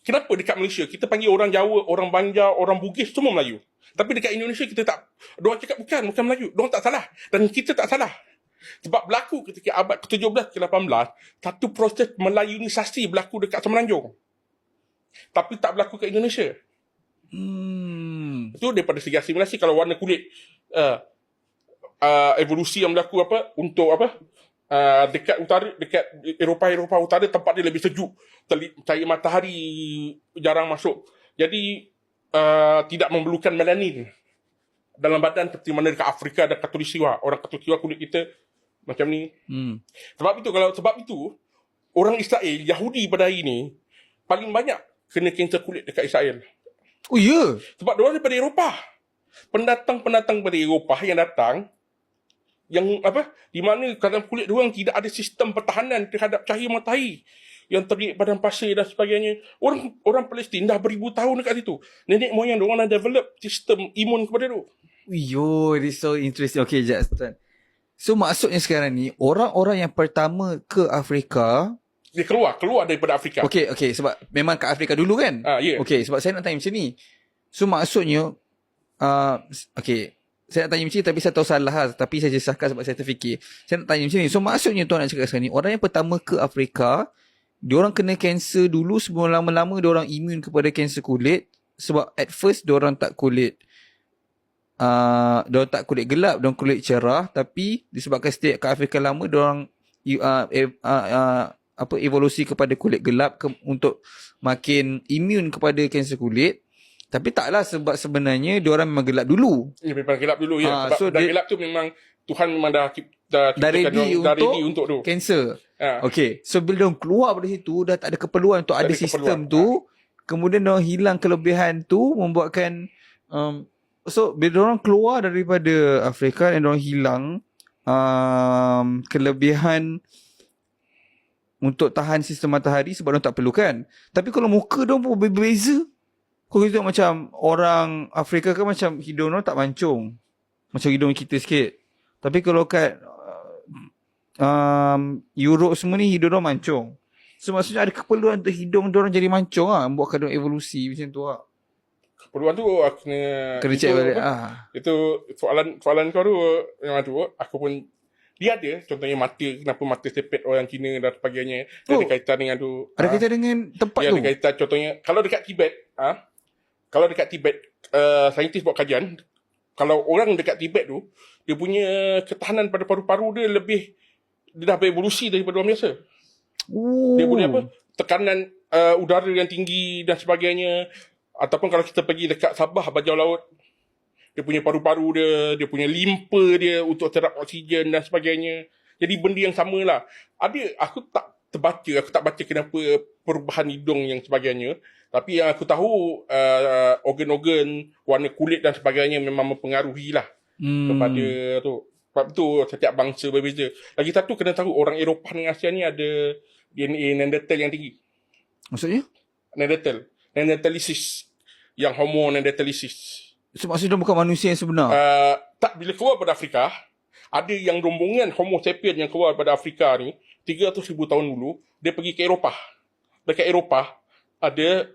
Kenapa dekat Malaysia kita panggil orang Jawa, orang Banjar, orang Bugis semua Melayu. Tapi dekat Indonesia kita tak. Diorang cakap bukan Melayu. Diorang tak salah. Dan kita tak salah. Sebab berlaku ketika abad ke-17 ke-18, satu proses Melayunisasi berlaku dekat Semenanjung. Tapi tak berlaku kat Indonesia. Itu daripada segi asimilasi. Kalau warna kulit, evolusi yang berlaku untuk dekat utara, dekat Eropah utara, tempat dia lebih sejuk, cahaya matahari jarang masuk, jadi tidak memerlukan melanin dalam badan seperti mana dekat Afrika ada khatulistiwa. Orang khatulistiwa kulit kita macam ni. Sebab itu orang Israel, Yahudi pada hari ni paling banyak kena kanser kulit dekat Israel. Oh ya? Yeah. Sebab diorang daripada Eropah. Pendatang dari Eropah yang datang, yang di mana kadang kulit diorang tidak ada sistem pertahanan terhadap cahaya matahari yang terik padang pasir dan sebagainya. Orang Palestin dah beribu tahun dekat situ. Nenek moyang diorang dah develop sistem imun kepada tu. Yo, this is so interesting. Okay, Justin. So maksudnya sekarang ni orang-orang yang pertama ke Afrika, dia keluar daripada Afrika. Okay, sebab memang kat Afrika dulu kan? Yeah. Okay, sebab saya nak tanya macam ni. So maksudnya okay, saya nak tanya macam ni tapi saya tahu salah lah. Tapi saya just sahkan sebab saya terfikir. Saya nak tanya macam ni. So maksudnya tuan nak cakap sekarang ni, orang yang pertama ke Afrika, diorang kena kanser dulu sebelum lama-lama diorang imun kepada kanser kulit. Sebab at first diorang tak kulit diorang tak kulit gelap, diorang kulit cerah. Tapi disebabkan stay kat Afrika lama, diorang evolusi kepada kulit gelap untuk makin imun kepada kanser kulit. Tapi taklah, sebab sebenarnya diorang memang gelap dulu. Ya, memang gelap dulu ya. Sebab so gelap tu memang Tuhan memang dah ready untuk tu kanser. Okay, so bila diorang keluar dari situ, dah tak ada keperluan untuk ada sistem tu. Kemudian diorang hilang kelebihan tu, membuatkan so bila diorang keluar daripada Afrika dan diorang hilang kelebihan untuk tahan sistem matahari sebab diorang tak perlukan. Tapi kalau muka diorang pun berbeza. Kau tengok macam orang Afrika kan macam hidung diorang tak mancung, macam hidung kita sikit. Tapi kalau kat Europe semua ni hidung diorang mancung. So maksudnya ada keperluan untuk hidung diorang jadi mancung lah, membuatkan diorang evolusi macam tu lah. Keperluan tu aku kena check balik. Itu soalan kau tu memang tu. Aku pun dia ada contohnya mata, kenapa mata sepet orang Cina dan sebagainya. Ada kaitan dengan tu. Ada kaitan dengan tempat tu. Ada kaitan, contohnya kalau dekat Tibet, saintis buat kajian, kalau orang dekat Tibet tu, dia punya ketahanan pada paru-paru dia dah berevolusi daripada orang biasa. Dia punya tekanan udara yang tinggi dan sebagainya. Ataupun kalau kita pergi dekat Sabah, bajau laut, dia punya paru-paru dia punya limpa dia untuk terap oksigen dan sebagainya. Jadi benda yang samalah. Aku tak baca kenapa perubahan hidung yang sebagainya. Tapi yang aku tahu organ-organ, warna kulit dan sebagainya memang mempengaruhi lah kepada tu. Sebab tu setiap bangsa berbeza. Lagi satu kena tahu, orang Eropah dengan Asia ni ada DNA Neanderthal yang tinggi. Maksudnya? Neanderthalisis. Yang Homo neanderthalisis. So, maksudnya bukan manusia yang sebenar? Tak, bila keluar pada Afrika, ada yang rombongan Homo sapien yang keluar pada Afrika ni 300,000 tahun dulu, dia pergi ke Eropah. Dekat Eropah ada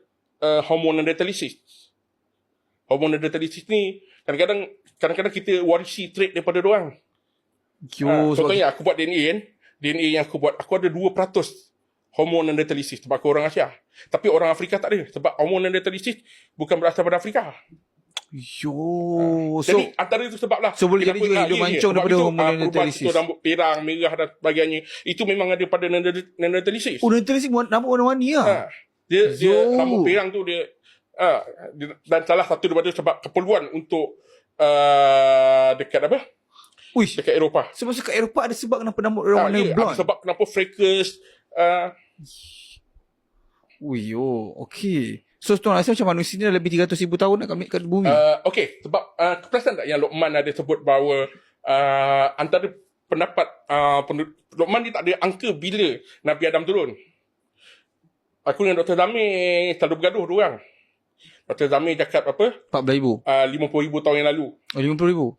Homo neanderthalisis. Homo neanderthalisis ni kadang-kadang kita warisi trait daripada diorang. Contohnya aku buat DNA yang aku buat, aku ada 2% Homo neanderthalisis sebab aku orang Asia. Tapi orang Afrika tak ada. Sebab Homo neanderthalisis bukan berasal pada Afrika. Jadi antara itu sebab lah. So boleh jadi juga hidung mancung daripada Homo neanderthalisis. Rambut pirang, merah dan sebagainya. Itu memang ada pada neanderthalisis. Neanderthalisis rambut warna-warni lah. Dia rambut pirang tu dia dan salah satu daripada sebab keperluan untuk dekat dekat Eropah. Sebab kat Eropah ada sebab kenapa rambut warna blonde. Sebab kenapa freckles. Okay. So tuan rasa macam manusia ni dah lebih 300,000 tahun nak kat bumi? Okay, sebab keperasan tak yang Luqman ada sebut bahawa antara pendapat Luqman ni tak ada angka bila Nabi Adam turun. Aku dengan Dr. Zamir selalu bergaduh dua orang. Dr. Zamir cakap 14,000? 50,000 tahun yang lalu. 50,000?